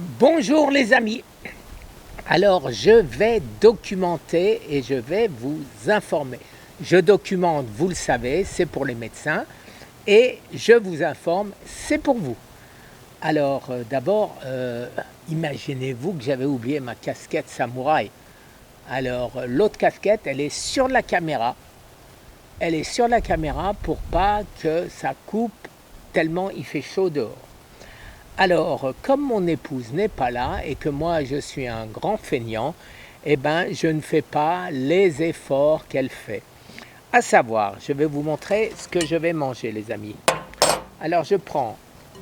Bonjour les amis. Alors je vais documenter et je vais vous informer. Je documente, vous le savez, c'est pour les médecins et je vous informe, c'est pour vous. Alors d'abord, imaginez-vous que j'avais oublié ma casquette samouraï. Alors l'autre casquette, elle est sur la caméra. Elle est sur la caméra pour pas que ça coupe tellement il fait chaud dehors. Alors, comme mon épouse n'est pas là et que moi je suis un grand feignant, eh ben, je ne fais pas les efforts qu'elle fait. À savoir, je vais vous montrer ce que je vais manger, les amis. Alors, je prends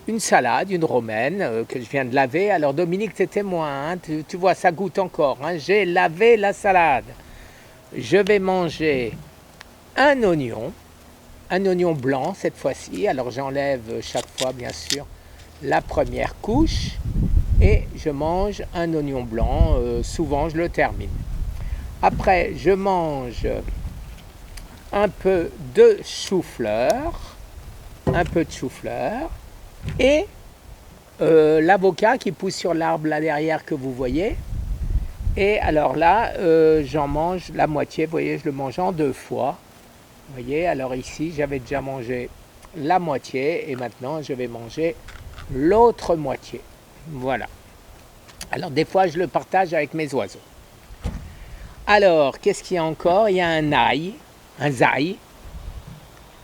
une salade, une romaine que je viens de laver. Alors, Dominique, t'es témoin, hein, tu vois, ça goûte encore. Hein, j'ai lavé la salade. Je vais manger un oignon blanc cette fois-ci. Alors, j'enlève chaque fois, bien sûr, la première couche et je mange un oignon blanc, souvent je le termine. Après je mange un peu de chou-fleur, et l'avocat qui pousse sur l'arbre là derrière que vous voyez. Et alors là, j'en mange la moitié, vous voyez, je le mange en deux fois. Vous voyez, alors ici j'avais déjà mangé la moitié et maintenant je vais manger l'autre moitié. Voilà. Alors des fois je le partage avec mes oiseaux. Alors qu'est-ce qu'il y a encore? Il y a un zaï,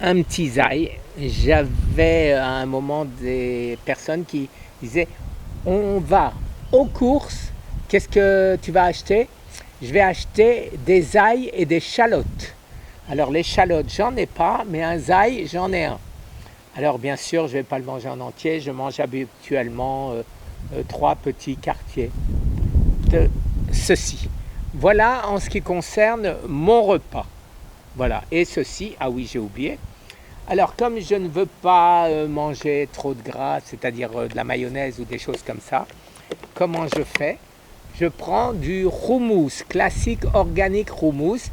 un petit zaï. J'avais à un moment des personnes qui disaient on va aux courses, qu'est-ce que tu vas acheter? Je vais acheter des ails et des chalotes. Alors les chalotes j'en ai pas, mais un zaï j'en ai un. Alors bien sûr, je ne vais pas le manger en entier, je mange habituellement 3 petits quartiers de ceci. Voilà en ce qui concerne mon repas. Voilà, et ceci, ah oui, j'ai oublié. Alors comme je ne veux pas manger trop de gras, c'est-à-dire de la mayonnaise ou des choses comme ça, comment je fais? Je prends du houmous, classique organique houmous,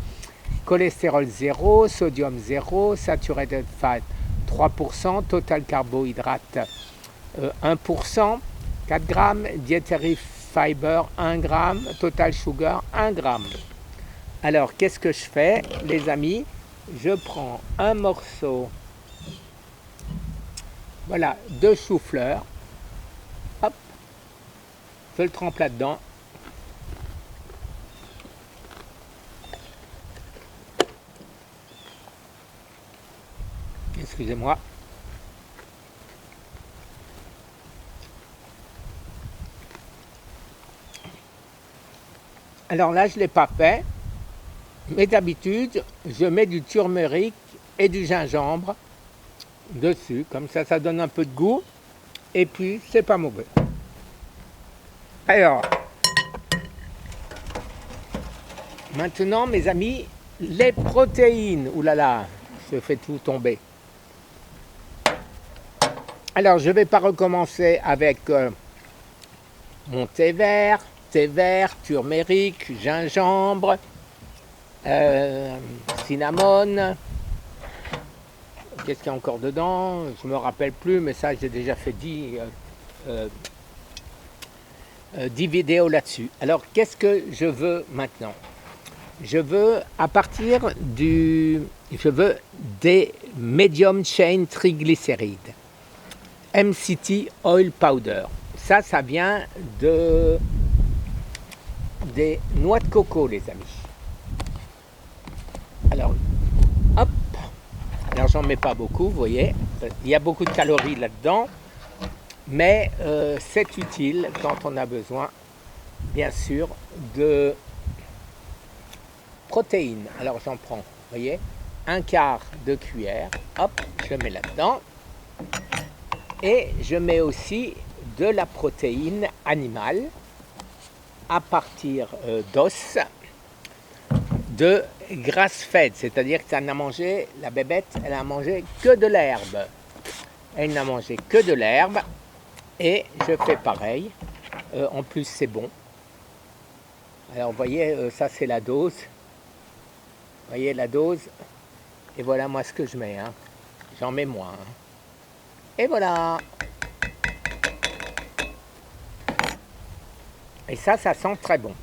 cholestérol 0, sodium 0, saturated fat 3%, total carbohydrate 1%, 4 grammes, dietary fiber 1 gramme, total sugar 1 gramme. Alors qu'est-ce que je fais, les amis? Je prends un morceau, voilà, de chou-fleur, hop, je le trempe là-dedans. Excusez-moi. Alors là, je ne l'ai pas fait, mais d'habitude, je mets du turmeric et du gingembre dessus. Comme ça donne un peu de goût. Et puis, c'est pas mauvais. Alors, maintenant, mes amis, les protéines. Ouh là là, je fais tout tomber. Alors, je ne vais pas recommencer avec mon thé vert, turmeric, gingembre, cinnamon. Qu'est-ce qu'il y a encore dedans? Je ne me rappelle plus, mais ça, j'ai déjà fait 10 vidéos là-dessus. Alors, qu'est-ce que je veux maintenant? Je veux des medium chain triglycérides. MCT oil powder. Ça vient des noix de coco, les amis. Alors, hop. Alors, j'en mets pas beaucoup, vous voyez. Il y a beaucoup de calories là-dedans. Mais c'est utile quand on a besoin, bien sûr, de protéines. Alors, j'en prends, vous voyez, un quart de cuillère. Hop, je mets là-dedans. Et je mets aussi de la protéine animale à partir d'os de grass-fed, c'est-à-dire que ça n'a mangé, la bébête, elle a mangé que de l'herbe. Elle n'a mangé que de l'herbe et je fais pareil. En plus, c'est bon. Alors, vous voyez, ça c'est la dose. Vous voyez la dose. Et voilà moi ce que je mets. Hein. J'en mets moins. Hein. Et voilà. Et ça sent très bon.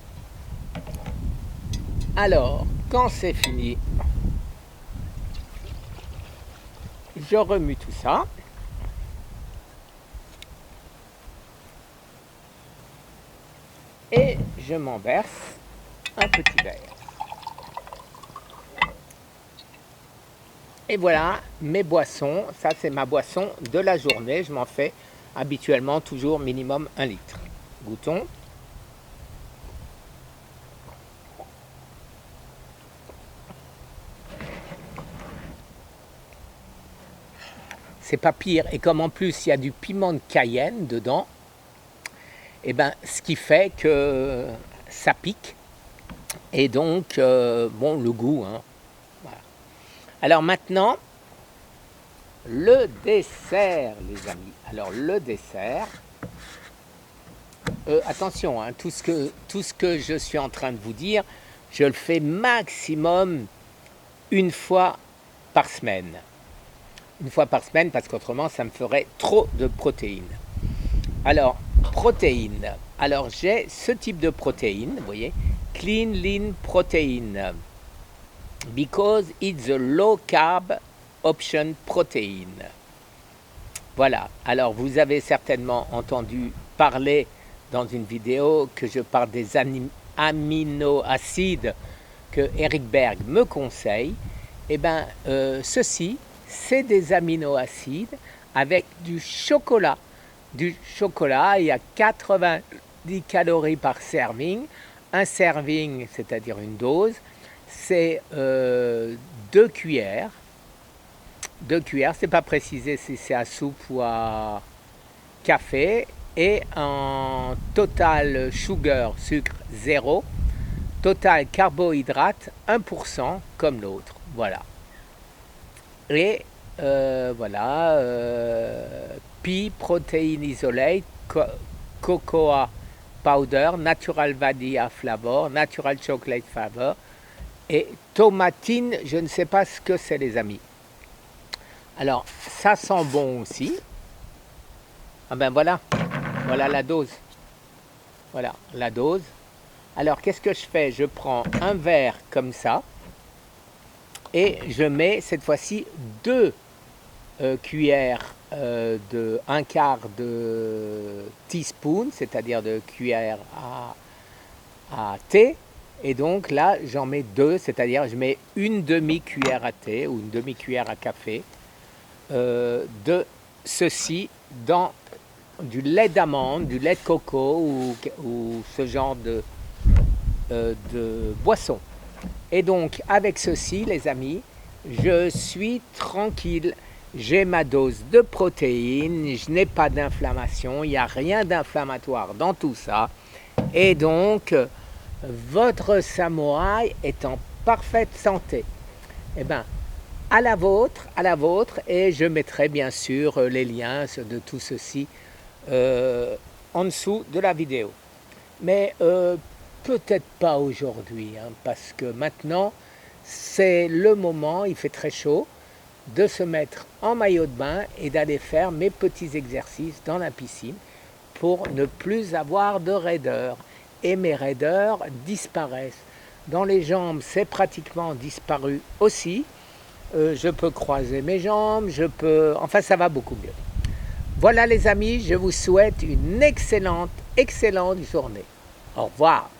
Alors, quand c'est fini, je remue tout ça. Et je m'en verse un petit verre. Et voilà mes boissons. Ça, c'est ma boisson de la journée. Je m'en fais habituellement toujours minimum 1 litre. Goûtons. C'est pas pire. Et comme en plus il y a du piment de Cayenne dedans, et ben, ce qui fait que ça pique. Et donc, bon, le goût. Hein, voilà. Alors maintenant, le dessert, les amis. Alors le dessert, attention, hein, tout ce que je suis en train de vous dire, je le fais maximum 1 fois par semaine. 1 fois par semaine, parce qu'autrement, ça me ferait trop de protéines. Alors, protéines. Alors, j'ai ce type de protéines, vous voyez, Clean Lean Protein, because it's a low carb option protein. Voilà. Alors, vous avez certainement entendu parler dans une vidéo que je parle des aminoacides que Eric Berg me conseille. Eh bien, ceci, c'est des aminoacides avec du chocolat. Du chocolat, il y a 90 calories par serving. Un serving, c'est-à-dire une dose, c'est 2 cuillères. 2 cuillères, c'est pas précisé si c'est à soupe ou à café. Et en total sugar, sucre 0. Total carbohydrate 1% comme l'autre. Voilà. Et voilà, pea protein isolate, cocoa powder, natural vanilla flavor, natural chocolate flavor et tomatine, je ne sais pas ce que c'est les amis. Alors ça sent bon aussi. Ah ben voilà, voilà la dose. Voilà la dose. Alors qu'est-ce que je fais? Je prends un verre comme ça et je mets cette fois-ci 2 cuillères de 1/4 de teaspoon, c'est-à-dire de cuillère à thé. Et donc là, j'en mets 2, c'est-à-dire je mets 1 demi-cuillère à thé ou 1 demi-cuillère à café de ceci dans du lait d'amande, du lait de coco ou ce genre de boisson. Et donc, avec ceci, les amis, je suis tranquille. J'ai ma dose de protéines, je n'ai pas d'inflammation, il n'y a rien d'inflammatoire dans tout ça. Et donc, votre samouraï est en parfaite santé. Eh bien, à la vôtre, et je mettrai bien sûr les liens de tout ceci en dessous de la vidéo. Mais peut-être pas aujourd'hui, hein, parce que maintenant, c'est le moment, il fait très chaud, de se mettre en maillot de bain et d'aller faire mes petits exercices dans la piscine pour ne plus avoir de raideurs. Et mes raideurs disparaissent. Dans les jambes, c'est pratiquement disparu aussi. Je peux croiser mes jambes, enfin ça va beaucoup mieux. Voilà les amis, je vous souhaite une excellente journée. Au revoir.